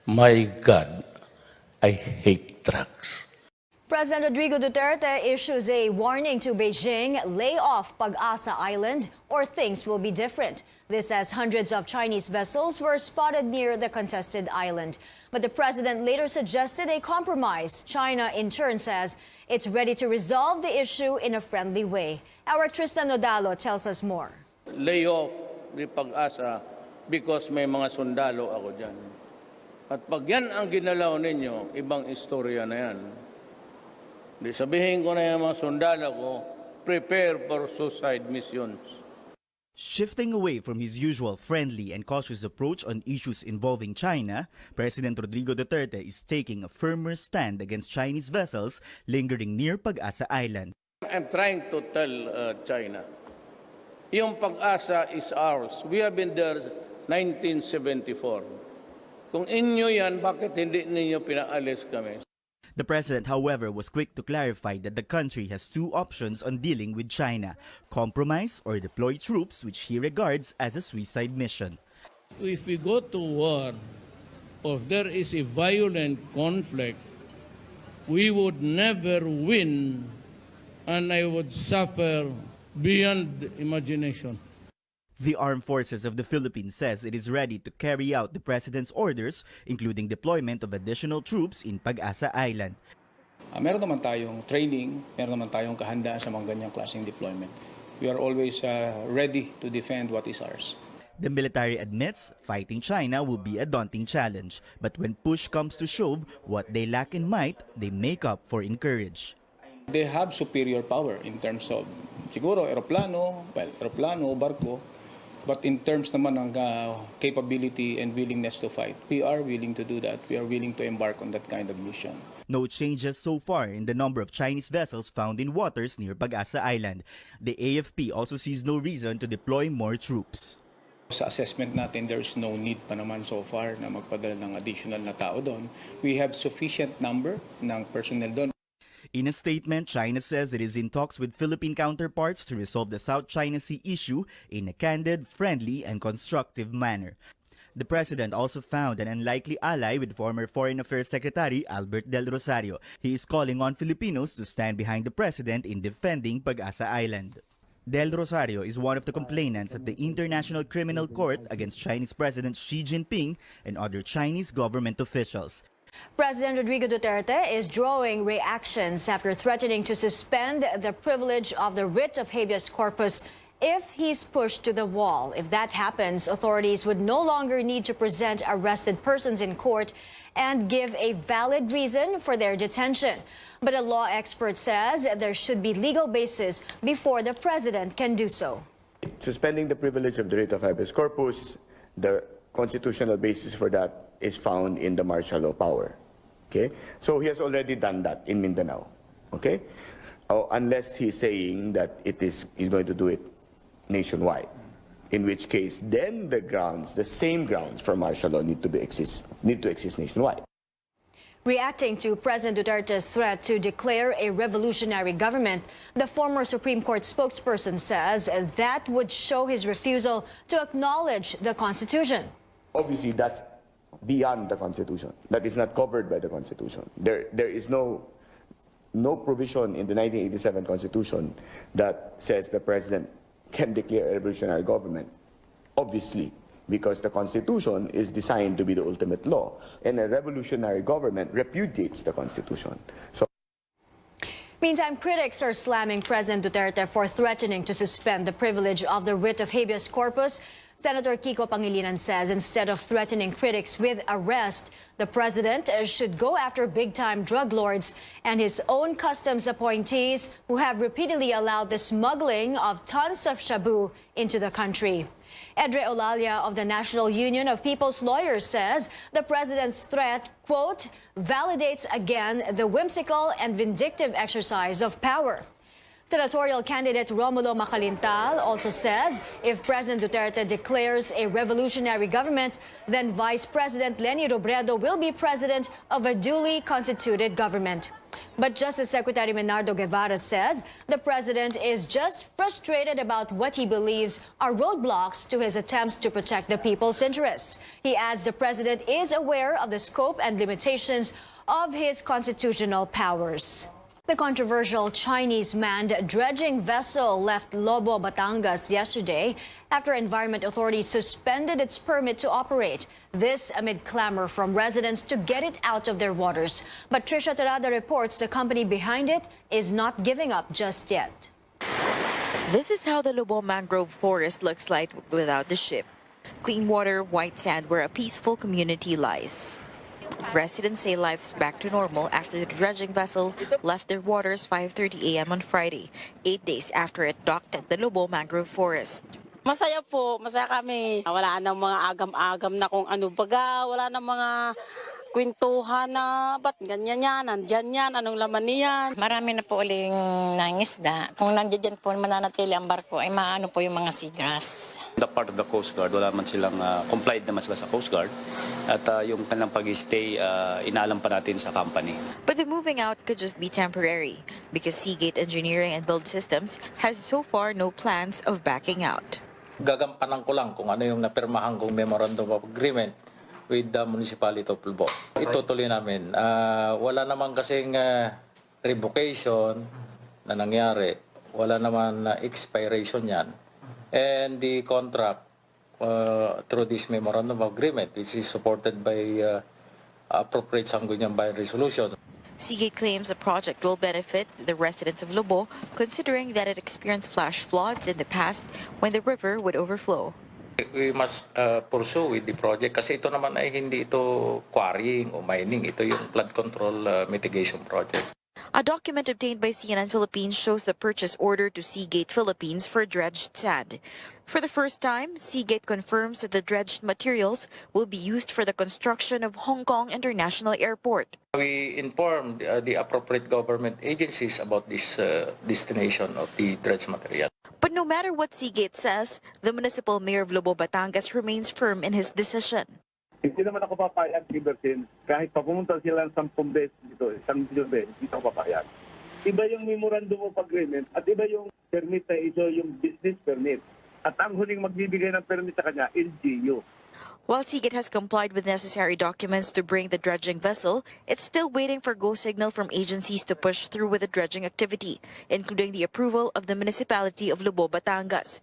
My God, I hate trucks. President Rodrigo Duterte issues a warning to Beijing, lay off Pag-asa Island or things will be different. This as hundreds of Chinese vessels were spotted near the contested island. But the president later suggested a compromise. China in turn says it's ready to resolve the issue in a friendly way. Our Tristan Nodalo tells us more. Lay off ni Pag-asa because may mga sundalo ako dyan. At pag yan ang ginalaw ninyo, ibang istorya na yan. Di sabihin ko na yung mga sundalo ko, prepare for suicide missions. Shifting away from his usual friendly and cautious approach on issues involving China, President Rodrigo Duterte is taking a firmer stand against Chinese vessels lingering near Pag-asa Island. I'm trying to tell China, yung Pag-asa is ours. We have been there 1974. Kung inyo yan, bakit hindi ninyo pinaalis kami? The president, however, was quick to clarify that the country has two options on dealing with China: compromise or deploy troops, which he regards as a suicide mission. If we go to war, or if there is a violent conflict, we would never win, and I would suffer beyond imagination. The Armed Forces of the Philippines says it is ready to carry out the president's orders, including deployment of additional troops in Pag-asa Island. Meron naman tayong training, meron naman tayong kahandaan sa mga ganyang klaseng deployment. We are always ready to defend what is ours. The military admits fighting China will be a daunting challenge, but when push comes to shove, what they lack in might, they make up for in courage. They have superior power in terms of, siguro, aeroplano, barko, but in terms naman ng capability and willingness to fight, we are willing to do that. We are willing to embark on that kind of mission. No changes so far in the number of Chinese vessels found in waters near Pag-asa Island. The AFP also sees no reason to deploy more troops. Sa assessment natin, there is no need pa naman so far na magpadala ng additional na tao doon. We have sufficient number ng personnel doon. In a statement, China says it is in talks with Philippine counterparts to resolve the South China Sea issue in a candid, friendly, and constructive manner. The president also found an unlikely ally with former Foreign Affairs Secretary Albert Del Rosario. He is calling on Filipinos to stand behind the president in defending Pag-asa Island. Del Rosario is one of the complainants at the International Criminal Court against Chinese President Xi Jinping and other Chinese government officials. President Rodrigo Duterte is drawing reactions after threatening to suspend the privilege of the writ of habeas corpus if he's pushed to the wall. If that happens, authorities would no longer need to present arrested persons in court and give a valid reason for their detention. But a law expert says there should be legal basis before the president can do so. Suspending the privilege of the writ of habeas corpus, the constitutional basis for that is found in the martial law power. Okay? So he has already done that in Mindanao. Okay? Unless he's saying that he's going to do it nationwide. In which case, then the same grounds for martial law need to exist nationwide. Reacting to President Duterte's threat to declare a revolutionary government, the former Supreme Court spokesperson says that would show his refusal to acknowledge the Constitution. Obviously, that's beyond the Constitution. That is not covered by the Constitution. There is no provision in the 1987 Constitution that says the president can declare a revolutionary government. Obviously, because the Constitution is designed to be the ultimate law, and a revolutionary government repudiates the Constitution. So, meantime, critics are slamming President Duterte for threatening to suspend the privilege of the writ of habeas corpus. Senator Kiko Pangilinan says instead of threatening critics with arrest, the president should go after big-time drug lords and his own customs appointees who have repeatedly allowed the smuggling of tons of shabu into the country. Edre Olalia of the National Union of People's Lawyers says the president's threat, quote, validates again the whimsical and vindictive exercise of power. Senatorial candidate Romulo Macalintal also says if President Duterte declares a revolutionary government, then Vice President Leni Robredo will be president of a duly constituted government. But Justice Secretary Menardo Guevara says the president is just frustrated about what he believes are roadblocks to his attempts to protect the people's interests. He adds the president is aware of the scope and limitations of his constitutional powers. The controversial Chinese-manned dredging vessel left Lobo, Batangas yesterday after environment authorities suspended its permit to operate. This amid clamor from residents to get it out of their waters. But Trisha Terada reports the company behind it is not giving up just yet. This is how the Lobo mangrove forest looks like without the ship. Clean water, white sand where a peaceful community lies. Residents say life's back to normal after the dredging vessel left their waters 5:30 a.m. on Friday, 8 days after it docked at the Lobo mangrove forest. Masaya po, masaya kami. Wala nang mga agam-agam na kung ano baga, wala nang mga kwentuhan na ba't ganyan yan, nandyan yan, anong laman niyan. Marami na po uling nangisda. Kung nandiyan po mananatili ang barko ay maano po yung mga seagrass. The part of the Coast Guard, wala man silang complied naman sila sa Coast Guard. At yung kanilang pag-stay, inaalam pa natin sa company. But the moving out could just be temporary because Seagate Engineering and Build Systems has so far no plans of backing out. Gagampanan ko lang kung ano yung napirmahan kong memorandum of agreement with the municipality of Lobo. Itutuloy namin. Wala naman kasing revocation na nangyari. Wala naman expiration yan. And the contract through this memorandum of agreement, which is supported by appropriate Sangguniang Bayan resolution. Seagate claims the project will benefit the residents of Lobo, considering that it experienced flash floods in the past when the river would overflow. We must pursue with the project kasi ito naman ay hindi ito quarrying o mining. Ito yung flood control mitigation project. A document obtained by CNN Philippines shows the purchase order to Seagate Philippines for dredged sand. For the first time, Seagate confirms that the dredged materials will be used for the construction of Hong Kong International Airport. We informed the appropriate government agencies about this destination of the dredged material. But no matter what Seagate says, the municipal mayor of Lobo, Batangas remains firm in his decision. Hindi naman ako papayag, Libertin, kahit pa pumunta sila ng 10 beses dito, 1 beses, hindi ako papayag. Iba yung memorandum of agreement at iba yung permit na ito, yung business permit. At ang huling magbibigay ng permit sa kanya, LGU. While Seagate has complied with necessary documents to bring the dredging vessel, it's still waiting for go signal from agencies to push through with the dredging activity, including the approval of the municipality of Lobo, Batangas.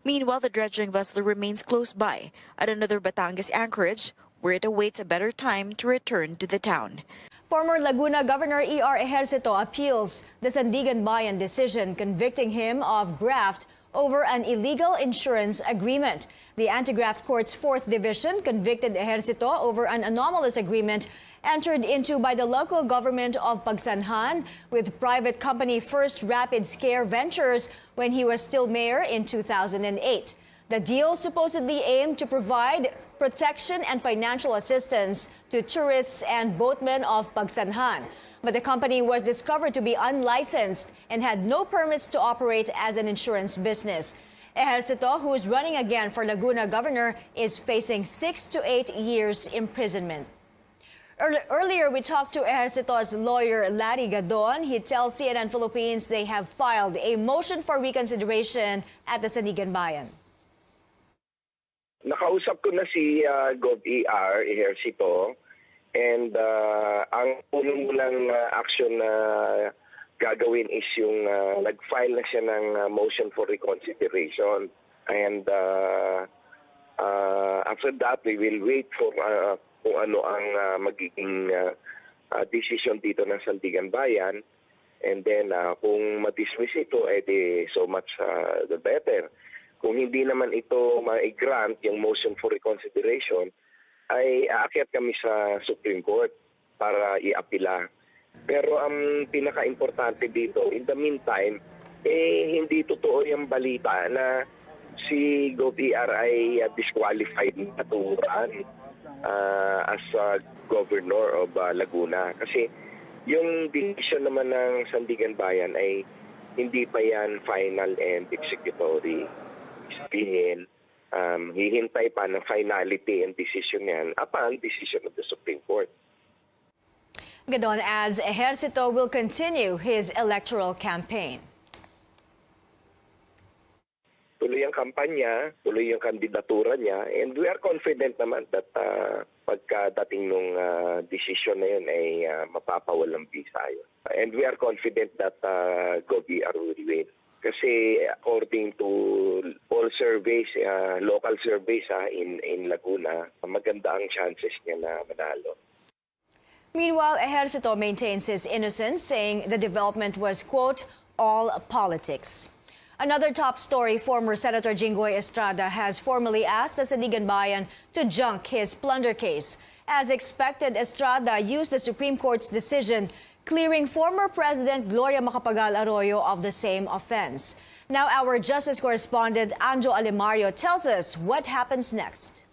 Meanwhile, the dredging vessel remains close by at another Batangas anchorage, where it awaits a better time to return to the town. Former Laguna Governor E.R. Ejercito appeals the Sandigan Bayan decision convicting him of graft over an illegal insurance agreement. The Anti-Graft Court's 4th Division convicted Ejercito over an anomalous agreement entered into by the local government of Pagsanhan with private company First Rapid Scare Ventures when he was still mayor in 2008. The deal supposedly aimed to provide protection and financial assistance to tourists and boatmen of Pagsanhan. But the company was discovered to be unlicensed and had no permits to operate as an insurance business. Ejercito, who is running again for Laguna governor, is facing 6 to 8 years imprisonment. Earlier, we talked to Ejercito's lawyer, Larry Gadon. He tells CNN Philippines they have filed a motion for reconsideration at the Sandigan Bayan. Nakausap ko na si Gov. Ejercito, and ang unang action na gagawin is yung nag-file na siya ng motion for reconsideration. And after that, we will wait for kung ano ang magiging decision dito ng Sandigan Bayan. And then kung ma-dismiss ito, edi so much the better. Kung hindi naman ito ma-grant yung motion for reconsideration, ay aakyat kami sa Supreme Court para i-apila. Pero ang pinaka-importante dito, in the meantime, hindi totoo yung balita na si Gov. ay disqualified na turuan as governor of Laguna. Kasi yung decision naman ng Sandigan Bayan ay hindi pa yan final and executory. Sabihin, hihintay pa ng finality and decision yan upon decision of the Supreme Court. Gadon adds Ejercito will continue his electoral campaign. Tuloy ang kampanya, tuloy yung kandidatura niya, and we are confident naman that pagkadating nung decision na yun ay mapapawalang bisa yun. And we are confident that Gobi will win. Kasi according to all surveys, local surveys in Laguna, maganda ang chances niya na manalo. Meanwhile, Ejercito maintains his innocence, saying the development was, quote, all politics. Another top story, former Senator Jinggoy Estrada has formally asked the Sandigan Bayan to junk his plunder case. As expected, Estrada used the Supreme Court's decision clearing former President Gloria Macapagal Arroyo of the same offense. Now our justice correspondent Anjo Alimario tells us what happens next.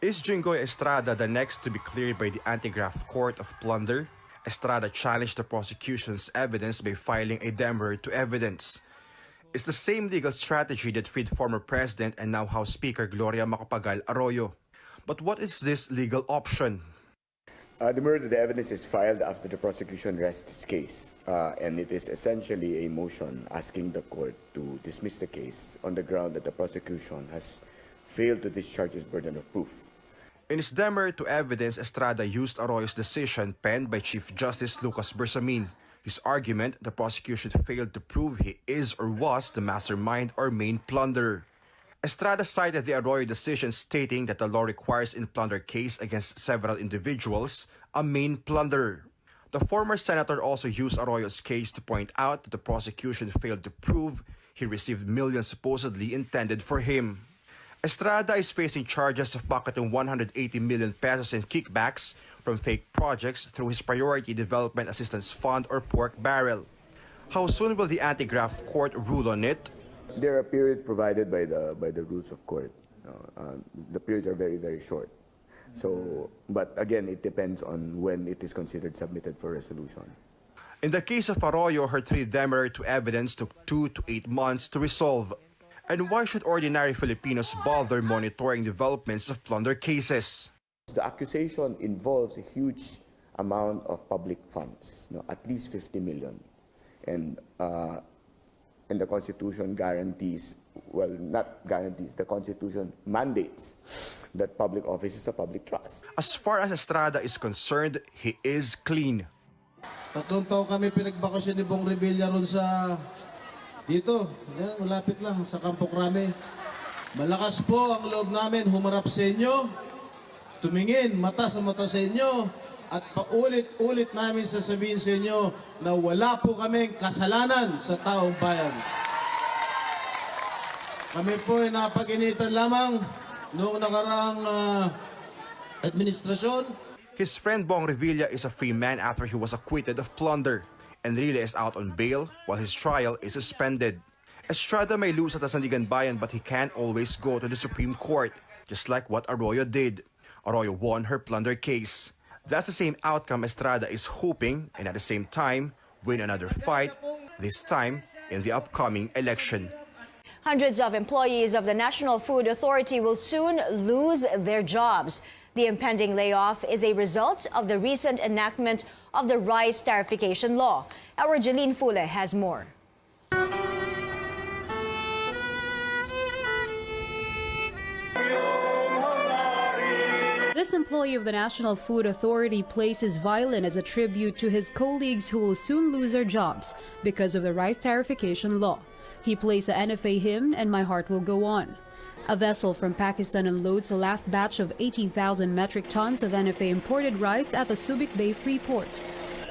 Is Jinggoy Estrada the next to be cleared by the Anti-Graft Court of Plunder? Estrada challenged the prosecution's evidence by filing a demurrer to evidence. It's the same legal strategy that freed former President and now House Speaker Gloria Macapagal Arroyo. But what is this legal option? The murder evidence is filed after the prosecution rests its case, and it is essentially a motion asking the court to dismiss the case on the ground that the prosecution has failed to discharge its burden of proof. In his demurrer to evidence, Estrada used Arroyo's decision penned by Chief Justice Lucas Bersamin. His argument, the prosecution failed to prove he is or was the mastermind or main plunderer. Estrada cited the Arroyo decision stating that the law requires in plunder case against several individuals a main plunderer. The former senator also used Arroyo's case to point out that the prosecution failed to prove he received millions supposedly intended for him. Estrada is facing charges of pocketing 180 million pesos in kickbacks from fake projects through his Priority Development Assistance Fund or pork barrel. How soon will the Anti-Graft Court rule on it? There are periods provided by the rules of court. The periods are very, very short. So, but again, it depends on when it is considered submitted for resolution. In the case of Arroyo, her three demurrer to evidence took 2 to 8 months to resolve. And why should ordinary Filipinos bother monitoring developments of plunder cases? The accusation involves a huge amount of public funds, at least 50 million. And the Constitution guarantees, well, not guarantees, the Constitution mandates that public office is a public trust. As far as Estrada is concerned, he is clean. 3 taon kami pinagbakasyon ni Bong Revilla ron sa dito, yan, malapit lang sa Campo Crame. Malakas po ang loob namin humarap sa inyo, tumingin mata sa inyo, at paulit-ulit namin sasabihin sa inyo na wala po kaming kasalanan sa taong bayan. Kami po ay napag-initan lamang noong nakaraang administrasyon. His friend Bong Revilla is a free man after he was acquitted of plunder. And Revilla is out on bail while his trial is suspended. Estrada may lose at the Sandigan Bayan, but he can't always go to the Supreme Court, just like what Arroyo did. Arroyo won her plunder case. That's the same outcome Estrada is hoping, and at the same time, win another fight, this time in the upcoming election. Hundreds of employees of the National Food Authority will soon lose their jobs. The impending layoff is a result of the recent enactment of the rice tarification law. Our Jeline Fule has more. This employee of the National Food Authority plays his violin as a tribute to his colleagues who will soon lose their jobs because of the rice tarification law. He plays the NFA hymn, "And My Heart Will Go On." A vessel from Pakistan unloads the last batch of 18,000 metric tons of NFA imported rice at the Subic Bay Free Port.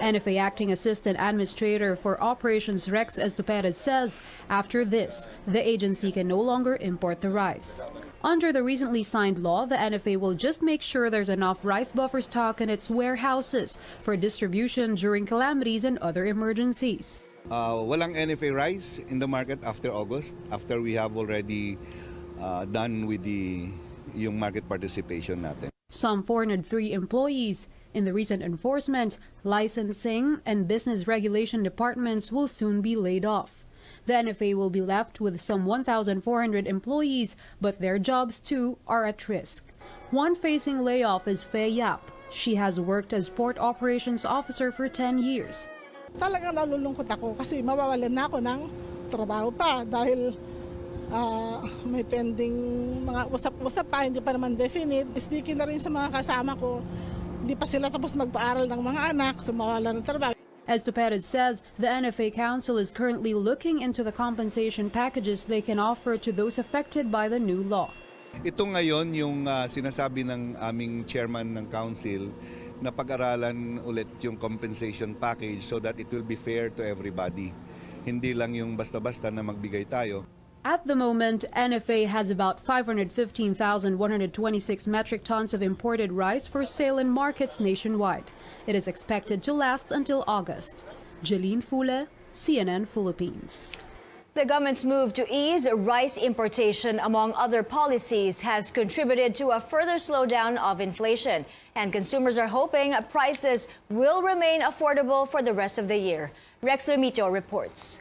NFA Acting Assistant Administrator for Operations Rex Estuperes says after this, the agency can no longer import the rice. Under the recently signed law, the NFA will just make sure there's enough rice buffer stock in its warehouses for distribution during calamities and other emergencies. Walang NFA rice in the market after August, after we have already done with yung market participation natin. Some 403 employees In the recent enforcement, licensing and business regulation departments will soon be laid off. The NFA will be left with some 1,400 employees, but their jobs too are at risk. One facing layoff is Faye Yap. She has worked as port operations officer for 10 years. Talagang nalulungkot ako kasi mawawalan na ako ng trabaho pa dahil may pending mga usap-usap pa, hindi pa naman definite. Speaking na rin sa mga kasama ko, hindi pa sila tapos magpaaral ng mga anak, so mawawalan ng trabaho. As Duterte says, the NFA Council is currently looking into the compensation packages they can offer to those affected by the new law. Ito ngayon yung sinasabi ng aming chairman ng council na pag-aralan ulit yung compensation package so that it will be fair to everybody. Hindi lang yung basta-basta na magbigay tayo. At the moment, NFA has about 515,126 metric tons of imported rice for sale in markets nationwide. It is expected to last until August. Jeline Fule, CNN Philippines. The government's move to ease rice importation, among other policies, has contributed to a further slowdown of inflation. And consumers are hoping prices will remain affordable for the rest of the year. Rex Lermito reports.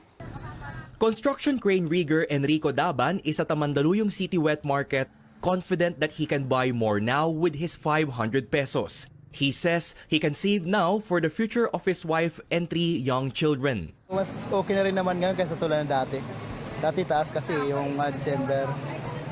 Construction crane rigger Enrico Daban is at a Mandaluyong City Wet Market, confident that he can buy more now with his 500 pesos. He says he can save now for the future of his wife and 3 young children. Mas okay na rin naman ngayon kaysa tulad ng dati. Dati taas kasi yung December,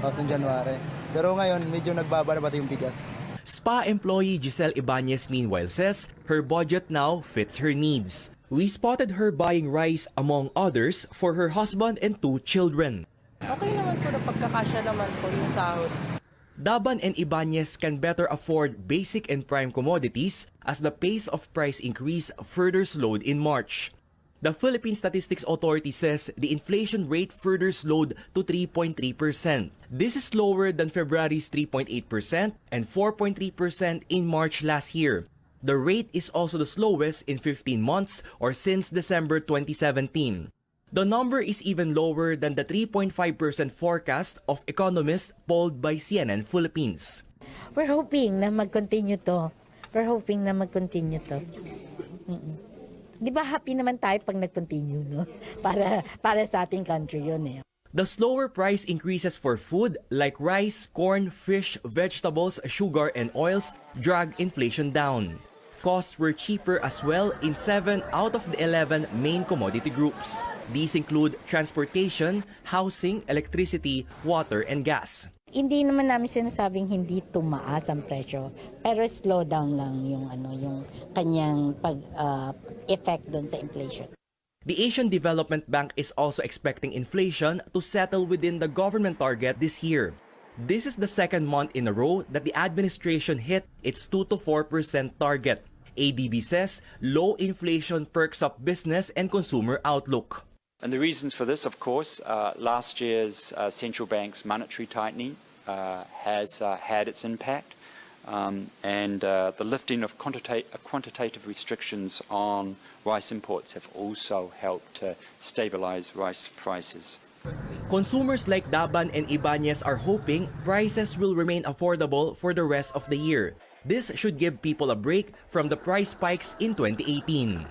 tapos yung January. Pero ngayon medyo nagbaba na pati yung bigas. Spa employee Giselle Ibanez meanwhile says her budget now fits her needs. We spotted her buying rice among others for her husband and 2 children. Okay naman po na pagkakasya naman po yung sahod. Daban and Ibanez can better afford basic and prime commodities as the pace of price increase further slowed in March. The Philippine Statistics Authority says the inflation rate further slowed to 3.3%. This is lower than February's 3.8% and 4.3% in March last year. The rate is also the slowest in 15 months or since December 2017. The number is even lower than the 3.5% forecast of economists polled by CNN Philippines. We're hoping na mag-continue to. Di ba happy naman tayo pag nag-continue, no? Para sa ating country yun eh. The slower price increases for food like rice, corn, fish, vegetables, sugar, and oils drag inflation down. Costs were cheaper as well in 7 out of the 11 main commodity groups. These include transportation, housing, electricity, water, and gas. Hindi naman namin sinasabing hindi tumaas ang presyo, pero slow down lang yung kanyang effect doon sa inflation. The Asian Development Bank is also expecting inflation to settle within the government target this year. This is the second month in a row that the administration hit its 2 to 4% target. ADB says low inflation perks up business and consumer outlook. And the reasons for this, of course, last year's central bank's monetary tightening has had its impact, and the lifting of quantitative restrictions on rice imports have also helped to stabilize rice prices. Consumers like Daban and Ibanez are hoping prices will remain affordable for the rest of the year. This should give people a break from the price spikes in 2018.